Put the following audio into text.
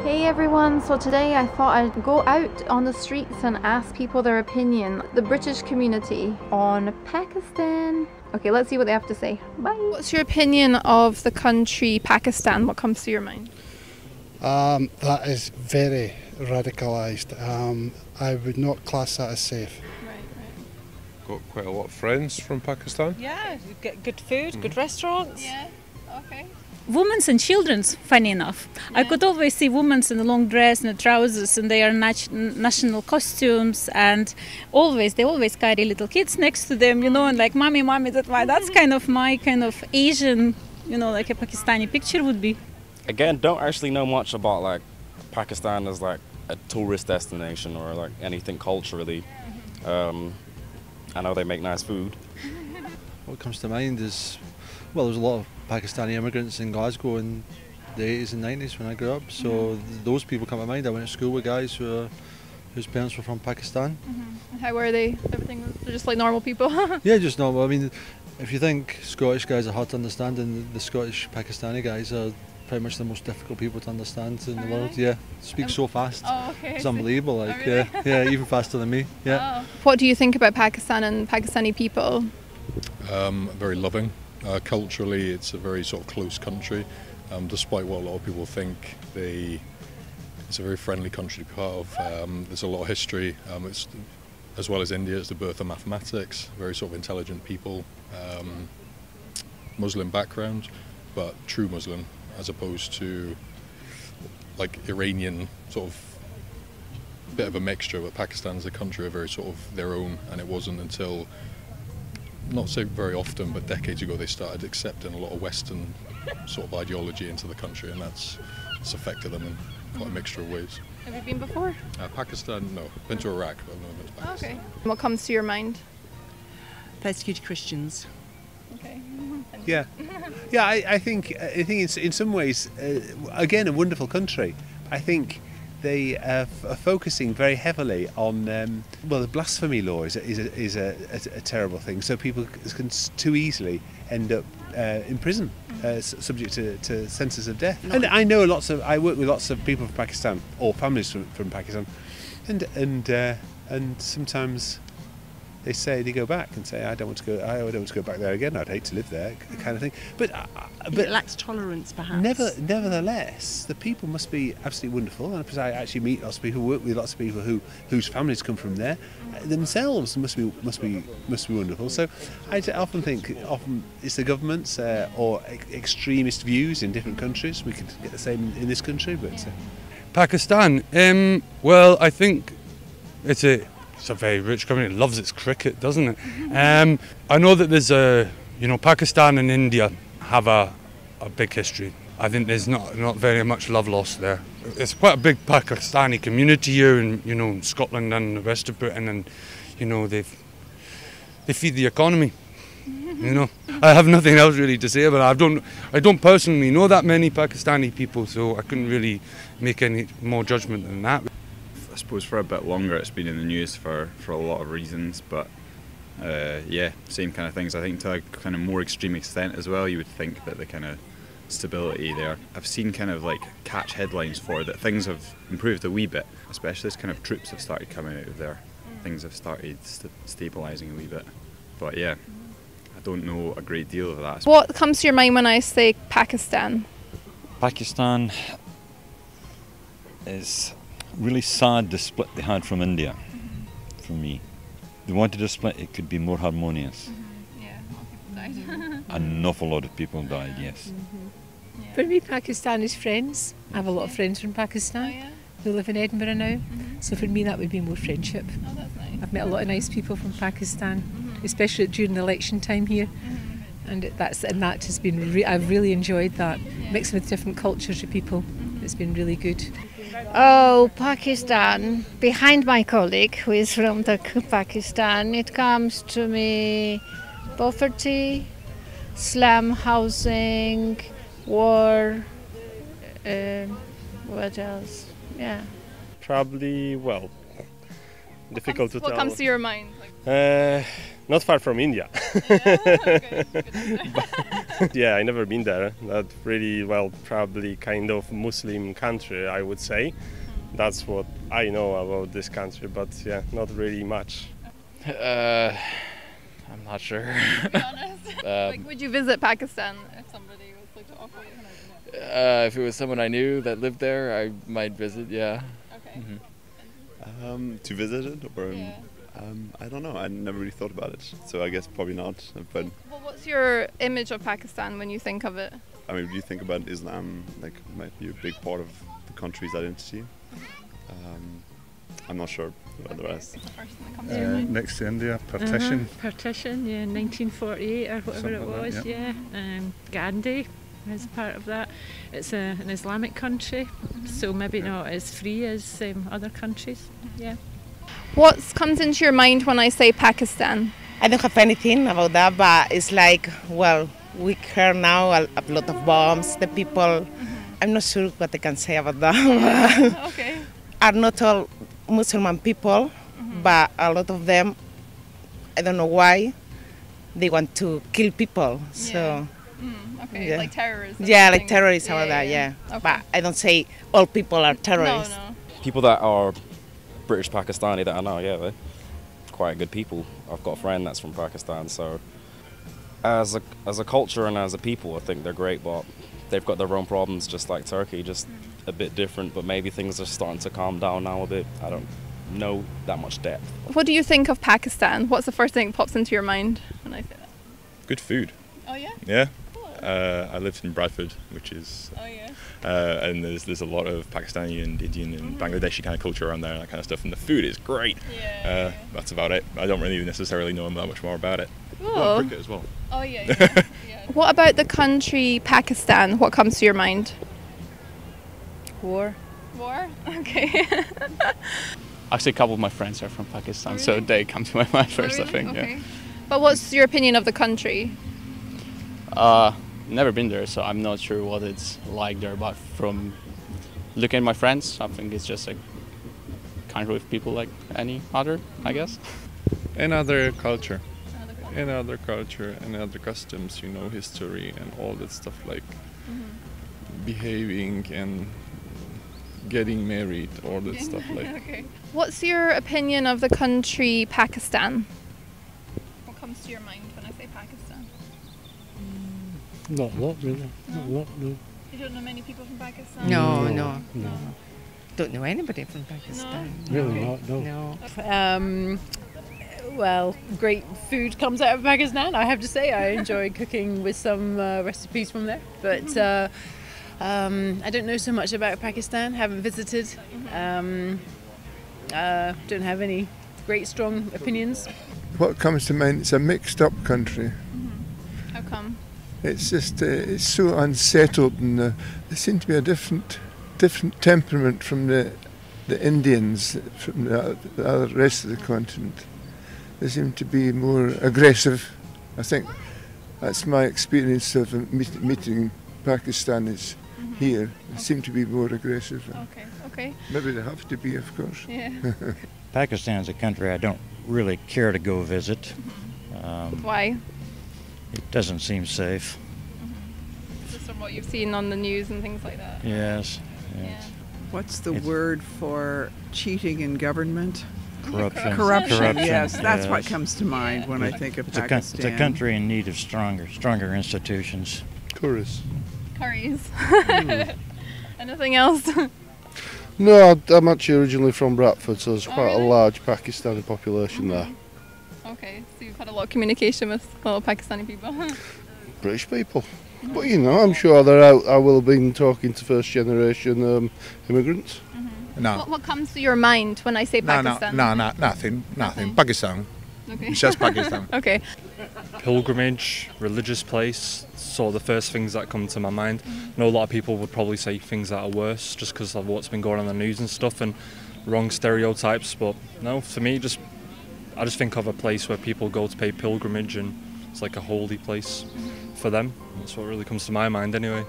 Hey everyone, so today I thought I'd go out on the streets and ask people their opinion, the British community, on Pakistan. Okay, let's see what they have to say. Bye. What's your opinion of the country Pakistan? What comes to your mind? That is very radicalised. I would not class that as safe. Right. Got quite a lot of friends from Pakistan. Yeah, you get good food, good restaurants. Yeah, okay. Women's and children's, funny enough. I could always see women's in a long dress and the trousers and their national costumes, and they always carry little kids next to them, you know, and like, mommy, that's kind of my kind of Asian, you know, like a Pakistani picture would be. Again, don't actually know much about like Pakistan as like a tourist destination or like anything culturally. I know they make nice food. What comes to mind is, well, there's a lot of Pakistani immigrants in Glasgow in the 80s and 90s when I grew up, so those people come to mind. I went to school with guys whose parents were from Pakistan. How were they? Everything was just like normal people? Yeah, just normal. I mean, if you think Scottish guys are hard to understand, then the Scottish Pakistani guys are pretty much the most difficult people to understand in the world. Yeah, speak so fast. Oh, okay. It's unbelievable. Like, really? yeah, even faster than me. Yeah. Oh. What do you think about Pakistan and Pakistani people? Very loving. Culturally, it's a very sort of close country, despite what a lot of people think. It's a very friendly country to be part of. There's a lot of history. It's, as well as India, it's the birth of mathematics. Very sort of intelligent people. Muslim background, but true Muslim, as opposed to like Iranian sort of bit of a mixture. But Pakistan as a country are very sort of their own, and it wasn't until, not say very often, but decades ago, they started accepting a lot of Western sort of ideology into the country, and it's affected them in quite a mixture of ways. Have you been before? Pakistan, no. Been to Iraq, but no, been to Pakistan. Okay. What comes to your mind? Persecuted Christians. Okay. Yeah, I think in some ways, again, a wonderful country. I think they are focusing very heavily on the blasphemy law is a terrible thing. So people can too easily end up in prison, subject to sentences of death. And I know I work with lots of people from Pakistan, or families from Pakistan, and sometimes they go back and say, I don't want to go back there again. I'd hate to live there, kind of thing. But It lacks tolerance, perhaps. Nevertheless, the people must be absolutely wonderful. And I actually meet lots of people, work with lots of people whose families come from there. Themselves must be wonderful. So I often think it's the governments or extremist views in different countries. We could get the same in this country, but Pakistan. Well, I think it's a very rich country. It loves its cricket, doesn't it? I know that there's Pakistan and India have a big history. I think there's not very much love lost there. It's quite a big Pakistani community here in Scotland and the rest of Britain, and they feed the economy. I have nothing else really to say about it. I don't personally know that many Pakistani people, so I couldn't really make any more judgment than that. I suppose for a bit longer it's been in the news for a lot of reasons, but yeah, same kind of things. I think to a kind of more extreme extent as well, you would think that the kind of stability there. I've seen kind of like catch headlines for that things have improved a wee bit, especially as kind of troops have started coming out of there. Things have started stabilising a wee bit. But yeah, I don't know a great deal of that. What comes to your mind when I say Pakistan? Pakistan is really sad, the split they had from India, for me. They wanted a split, it could be more harmonious. Yeah, a lot of people died. An awful lot of people died, yes. Yeah. For me, Pakistan is friends. I have a lot of friends from Pakistan who live in Edinburgh now. So for me, that would be more friendship. Oh, that's nice. I've met a lot of nice people from Pakistan, especially during the election time here. And that has been, I've really enjoyed that, mixing with different cultures of people. It's been really good. Oh, Pakistan. Behind my colleague who is from Pakistan, it comes to me poverty, slum housing, war, what else? Yeah. Probably, difficult to tell. What comes to your mind? Not far from India. Okay. But, yeah, I never been there. Not really, well, probably kind of Muslim country, I would say. That's what I know about this country, but yeah, not really much. I'm not sure. To be honest. Like, would you visit Pakistan if somebody was like to offer you? If it was someone I knew that lived there, I might visit, yeah. Okay. To visit it, or Yeah. I don't know. I never really thought about it, so I guess probably not. But Well, what's your image of Pakistan when you think of it? I mean, do you think about Islam like might be a big part of the country's identity? I'm not sure about the rest. It's the first thing that comes to your mind. Next to India, partition. Partition, yeah, 1948 or whatever Something it like was, that, yeah. Gandhi is part of that. It's an Islamic country, so maybe not as free as other countries, yeah. What comes into your mind when I say Pakistan? I don't have anything about that, but it's like, well, we hear now a lot of bombs. The people, I'm not sure what I can say about that. Okay. Are not all Muslim people, but a lot of them, I don't know why, they want to kill people. So, Okay, yeah. like terrorism. Yeah, like terrorists or that, yeah. Okay. But I don't say all people are terrorists. No. People that are British Pakistani that I know, yeah, they're quite good people. I've got a friend that's from Pakistan, so as a culture and as a people, I think they're great, but they've got their own problems just like Turkey, just a bit different, but maybe things are starting to calm down now a bit. I don't know that much depth. What do you think of Pakistan? What's the first thing that pops into your mind when I say that? Good food. Oh yeah? Yeah. I lived in Bradford, which is, Oh yeah. and there's a lot of Pakistani and Indian and Bangladeshi kind of culture around there, and that kind of stuff, and the food is great. Yeah. That's about it. I don't really necessarily know that much more about it. Cool. Cricket as well. Oh yeah. What about the country Pakistan? What comes to your mind? War. War? Okay. Actually, a couple of my friends are from Pakistan, so they come to my mind first, I think. Okay. Yeah. But what's your opinion of the country? Never been there, so I'm not sure what it's like there. But from looking at my friends, I think it's just a country with people like any other, I guess. Another culture. Another culture and other customs, you know, history and all that stuff, like behaving and getting married, all that stuff. Like. Okay. What's your opinion of the country Pakistan? What comes to your mind when I say Pakistan? Not a lot, really. Not a lot, no. You don't know many people from Pakistan? No. Don't know anybody from Pakistan. Really not, no. No. Well, great food comes out of Pakistan, I have to say. I enjoy cooking with some recipes from there. But I don't know so much about Pakistan, haven't visited. Don't have any great strong opinions. What comes to mind, it's a mixed up country. How come? It's just, it's so unsettled, and there seems to be a different temperament from the Indians, from the other rest of the continent. They seem to be more aggressive. I think that's my experience of meeting Pakistanis here. They seem to be more aggressive. Okay. Maybe they have to be, of course. Yeah. Pakistan's a country I don't really care to go visit. Why? It doesn't seem safe. Just from what you've seen on the news and things like that. Yes. What's the word for cheating in government? Corruption. Corruption, yes. That's what comes to mind when I think of Pakistan. It's a country in need of stronger institutions. Curries. Curries. Anything else? No, I'm actually originally from Bradford, so there's quite a large Pakistani population there. Okay, so you've had a lot of communication with a lot of Pakistani people. British people. But you know, I'm sure they're out. I will have been talking to first generation immigrants. No. What comes to your mind when I say Pakistan? No, nothing. Pakistan. Okay. It's just Pakistan. Okay. Pilgrimage, religious place, sort of the first things that come to my mind. I know a lot of people would probably say things that are worse just because of what's been going on in the news and stuff and wrong stereotypes, but no, for me, I just think of a place where people go to pay pilgrimage and it's like a holy place for them. That's what really comes to my mind anyway.